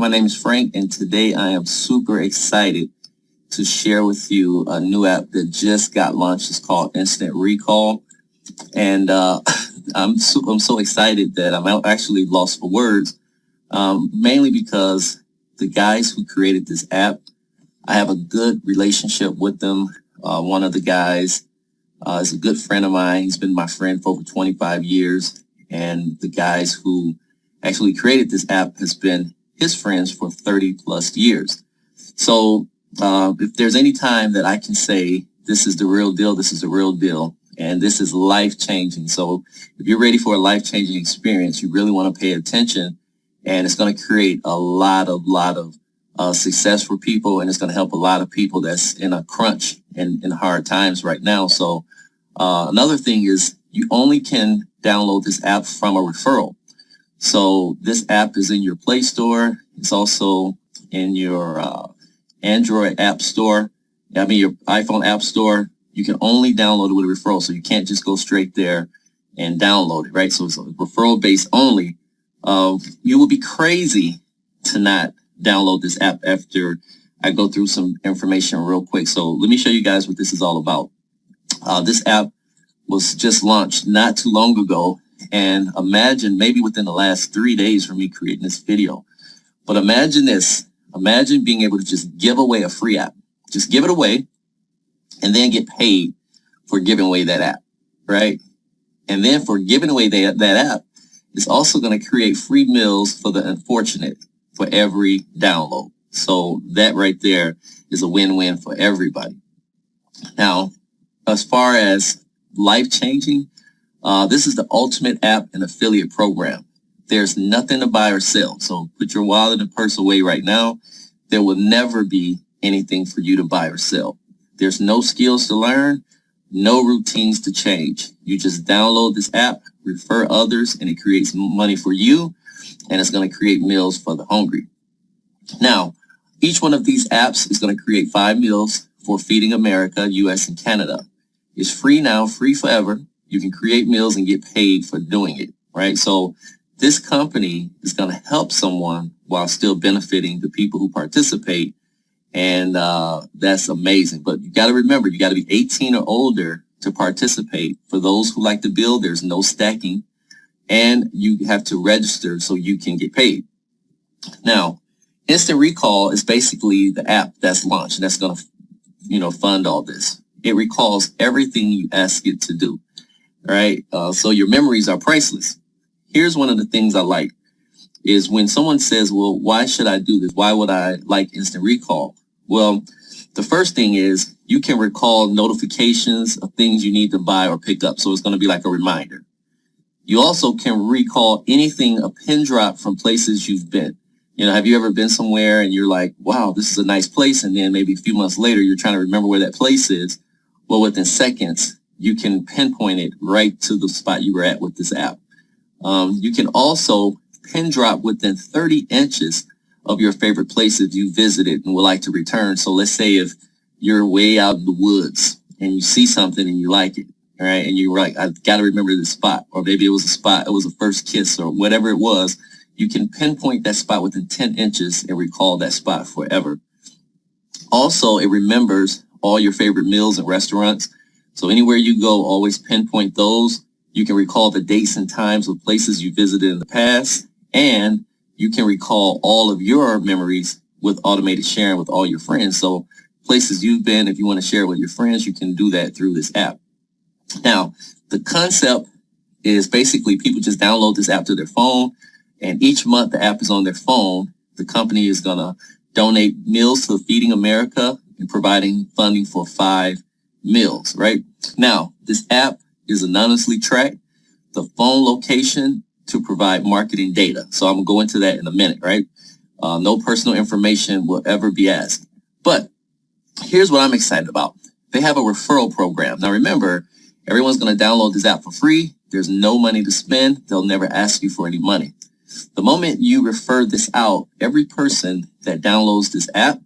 My name is Frank, and today I am super excited to share with you a new app that just got launched. It's called Instant Recall, and I'm so excited that I'm actually lost for words, mainly because the guys who created this app, I have a good relationship with them. One of the guys is a good friend of mine. He's been my friend for over 25 years, and the guys who actually created this app has been his friends for 30 plus years. So if there's any time that I can say this is the real deal, this is the real deal, and this is life changing. So if you're ready for a life changing experience, you really want to pay attention, and it's going to create a lot of success for people, and it's going to help a lot of people that's in a crunch and in hard times right now. So another thing is you only can download this app from a referral. So this app is in your Play Store. It's also in your Android App Store. Your iPhone App Store. You can only download it with a referral, so you can't just go straight there and download it, right? So it's referral based only. You will be crazy to not download this app after I go through some information real quick. So let me show you guys what this is all about. This app was just launched not too long ago. And imagine maybe within the last 3 days from me creating this video. But imagine this. Imagine being able to just give away a free app. Just give it away and then get paid for giving away that app, right? And then for giving away that app, it's also going to create free meals for the unfortunate for every download. So that right there is a win-win for everybody. Now, as far as life-changing, this is the ultimate app and affiliate program. There's nothing to buy or sell. So put your wallet and purse away right now. There will never be anything for you to buy or sell. There's no skills to learn, no routines to change. You just download this app, refer others, and it creates money for you, and it's going to create meals for the hungry. Now, each one of these apps is going to create 5 meals for Feeding America, US, and Canada. It's free now, free forever. You can create meals and get paid for doing it, right? So this company is going to help someone while still benefiting the people who participate. And that's amazing. But you got to remember, you got to be 18 or older to participate. For those who like to build, there's no stacking. And you have to register so you can get paid. Now, Instant Recall is basically the app that's launched, and that's going to, fund all this. It recalls everything you ask it to do. Right? So your memories are priceless. Here's one of the things I like is when someone says, well, why should I do this? Why would I like Instant Recall? Well, the first thing is you can recall notifications of things you need to buy or pick up. So it's going to be like a reminder. You also can recall anything, a pin drop from places you've been. Have you ever been somewhere and you're like, wow, this is a nice place. And then maybe a few months later, you're trying to remember where that place is. Well, within seconds, you can pinpoint it right to the spot you were at with this app. You can also pin drop within 30 inches of your favorite places you visited and would like to return. So let's say if you're way out in the woods and you see something and you like it, all right, and you're like, I've got to remember this spot, or maybe it was a spot, it was a first kiss or whatever it was, you can pinpoint that spot within 10 inches and recall that spot forever. Also, it remembers all your favorite meals and restaurants. So anywhere you go, always pinpoint those. You can recall the dates and times of places you visited in the past, and you can recall all of your memories with automated sharing with all your friends. So places you've been, if you want to share with your friends, you can do that through this app. Now, the concept is basically people just download this app to their phone, and each month the app is on their phone. The company is going to donate meals to Feeding America and providing funding for 5 meals, right? Now, this app is anonymously tracked, the phone location to provide marketing data. So I'm going to go into that in a minute, right? No personal information will ever be asked. But here's what I'm excited about. They have a referral program. Now, remember, everyone's going to download this app for free. There's no money to spend. They'll never ask you for any money. The moment you refer this out, every person that downloads this app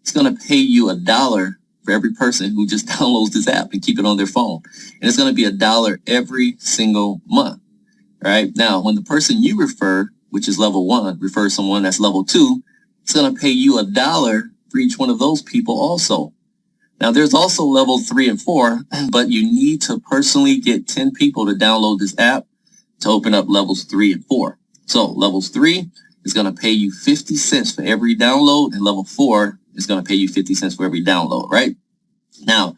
is going to pay you $1 for every person who just downloads this app and keep it on their phone. And it's going to be $1 every single month. Right? Now, when the person you refer, which is level 1, refers someone that's level 2, it's going to pay you $1 for each one of those people also. Now, there's also level 3 and 4, but you need to personally get 10 people to download this app to open up levels 3 and 4. So levels 3 is going to pay you 50 cents for every download, and level 4 is going to pay you 50 cents for every download, right? Now,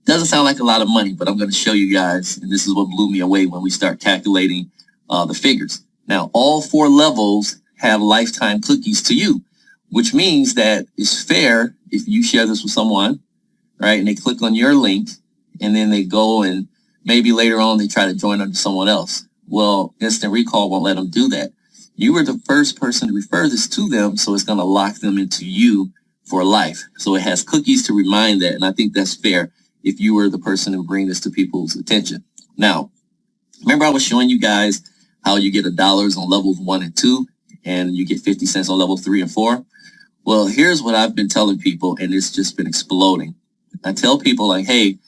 doesn't sound like a lot of money, but I'm going to show you guys, and this is what blew me away when we start calculating the figures. Now, all 4 levels have lifetime cookies to you, which means that it's fair if you share this with someone, right, and they click on your link, and then they go and maybe later on they try to join under someone else. Well, Instant Recall won't let them do that. You were the first person to refer this to them, so it's going to lock them into you for life. So it has cookies to remind that, and I think that's fair if you were the person to bring this to people's attention. Now, remember I was showing you guys how you get $1 on levels 1 and 2, and you get 50 cents on level 3 and 4? Well, here's what I've been telling people, and it's just been exploding. I tell people like, hey,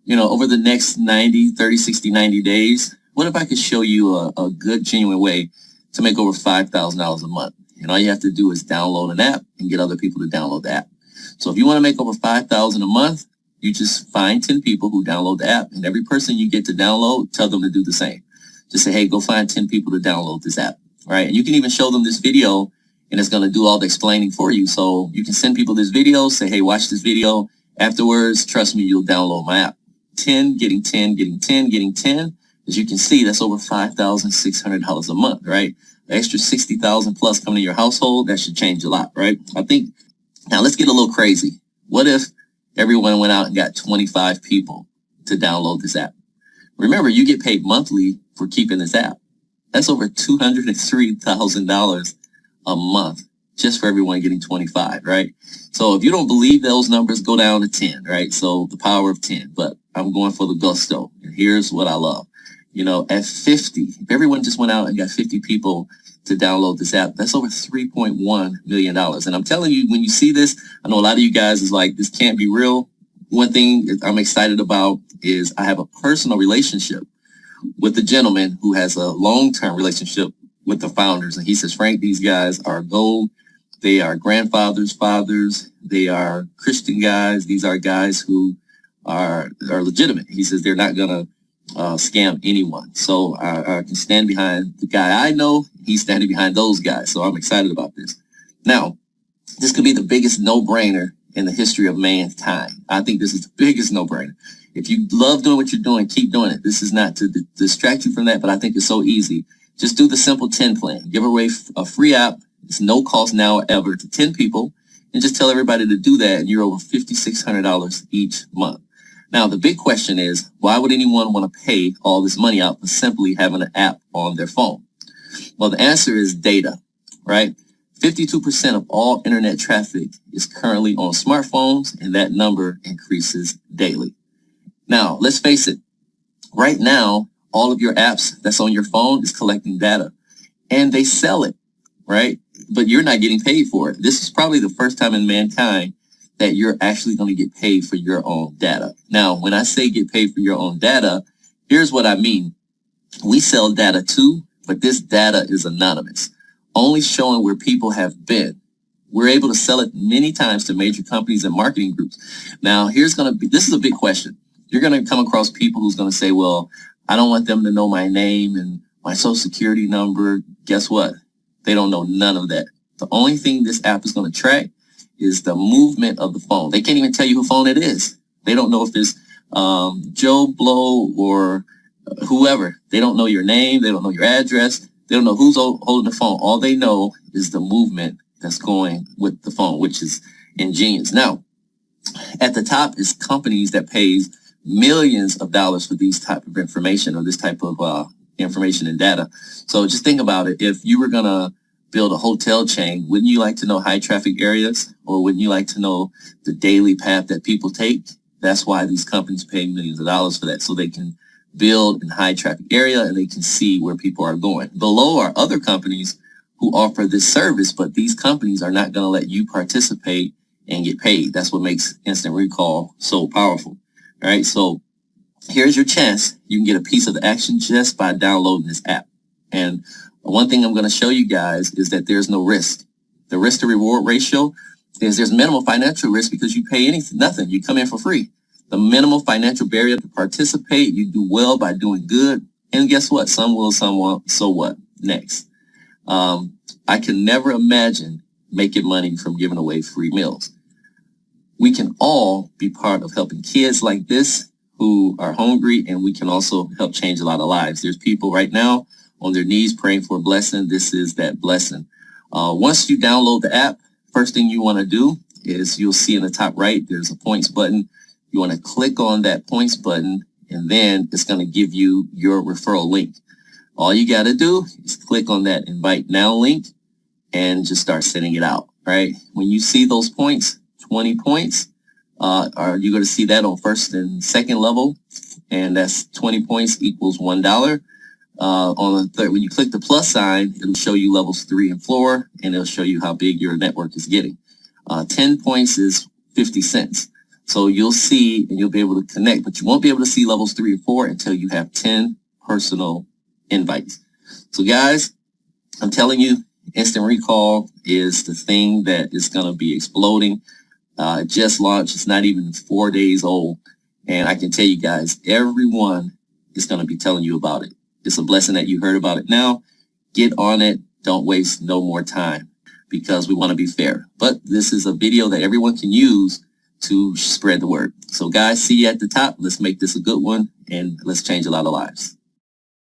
over the next 90, 30, 60, 90 days, what if I could show you a good, genuine way to make over $5,000 a month? And all you have to do is download an app and get other people to download the app. So if you want to make over $5,000 a month, you just find 10 people who download the app, and every person you get to download, tell them to do the same. Just say, hey, go find 10 people to download this app, right? And you can even show them this video, and it's going to do all the explaining for you. So you can send people this video, say, hey, watch this video. Afterwards, trust me, you'll download my app. 10, getting 10, getting 10, getting 10. As you can see, that's over $5,600 a month, right? The extra $60,000 plus coming to your household, that should change a lot, right? I think, now let's get a little crazy. What if everyone went out and got 25 people to download this app? Remember, you get paid monthly for keeping this app. That's over $203,000 a month just for everyone getting 25, right? So if you don't believe those numbers, go down to 10, right? So the power of 10, but I'm going for the gusto. And here's what I love. At 50, if everyone just went out and got 50 people to download this app, that's over $3.1 million. And I'm telling you, when you see this, I know a lot of you guys is like, this can't be real. One thing I'm excited about is I have a personal relationship with the gentleman who has a long-term relationship with the founders. And he says, Frank, these guys are gold. They are grandfathers, fathers. They are Christian guys. These are guys who are legitimate. He says they're not going to scam anyone. So I can stand behind the guy I know. He's standing behind those guys. So I'm excited about this. Now, this could be the biggest no-brainer in the history of mankind. I think this is the biggest no-brainer. If you love doing what you're doing, keep doing it. This is not to distract you from that, but I think it's so easy. Just do the simple 10 plan. Give away a free app. It's no cost now or ever to 10 people, and just tell everybody to do that, and you're over $5,600 each month. Now, the big question is, why would anyone want to pay all this money out for simply having an app on their phone? Well, the answer is data, right? 52% of all internet traffic is currently on smartphones, and that number increases daily. Now, let's face it. Right now, all of your apps that's on your phone is collecting data, and they sell it, right? But you're not getting paid for it. This is probably the first time in mankind that you're actually going to get paid for your own data. Now, when I say get paid for your own data, here's what I mean. We sell data too, but this data is anonymous, only showing where people have been. We're able to sell it many times to major companies and marketing groups. Now, this is a big question. You're going to come across people who's going to say, well, I don't want them to know my name and my social security number. Guess what? They don't know none of that. The only thing this app is going to track is the movement of the phone. They can't even tell you who phone it is. They don't know if it's Joe Blow or whoever. They don't know your name. They don't know your address. They don't know who's holding the phone. All they know is the movement that's going with the phone, which is ingenious. Now, at the top is companies that pays millions of dollars for these type of information or this type of information and data. So just think about it. If you were going to build a hotel chain, wouldn't you like to know high traffic areas, or wouldn't you like to know the daily path that people take? That's why these companies pay millions of dollars for that, so they can build in high traffic area and they can see where people are going. Below are other companies who offer this service, but these companies are not going to let you participate and get paid. That's what makes Instant Recall so powerful. All right, so here's your chance. You can get a piece of the action just by downloading this app. And one thing I'm going to show you guys is that there's no risk. The risk to reward ratio is there's minimal financial risk because you pay nothing. You come in for free. The minimal financial barrier to participate, you do well by doing good. And guess what? Some will, some won't. So what? Next. I can never imagine making money from giving away free meals. We can all be part of helping kids like this who are hungry, and we can also help change a lot of lives. There's people right now on their knees praying for a blessing. This is that blessing. Once you download the app, first thing you want to do is you'll see in the top right, there's a points button. You want to click on that points button, and then it's going to give you your referral link. All you got to do is click on that invite now link and just start sending it out, right? When you see those points, 20 points, you're going to see that on first and second level, and that's 20 points equals $1. On the third, when you click the plus sign, it'll show you levels 3 and 4, and it'll show you how big your network is getting. 10 points is 50 cents. So you'll see and you'll be able to connect, but you won't be able to see levels 3 and 4 until you have 10 personal invites. So guys, I'm telling you, Instant Recall is the thing that is going to be exploding. It just launched. It's not even 4 days old. And I can tell you guys, everyone is going to be telling you about it. It's a blessing that you heard about it now. Get on it. Don't waste no more time because we want to be fair. But this is a video that everyone can use to spread the word. So guys, see you at the top. Let's make this a good one and let's change a lot of lives.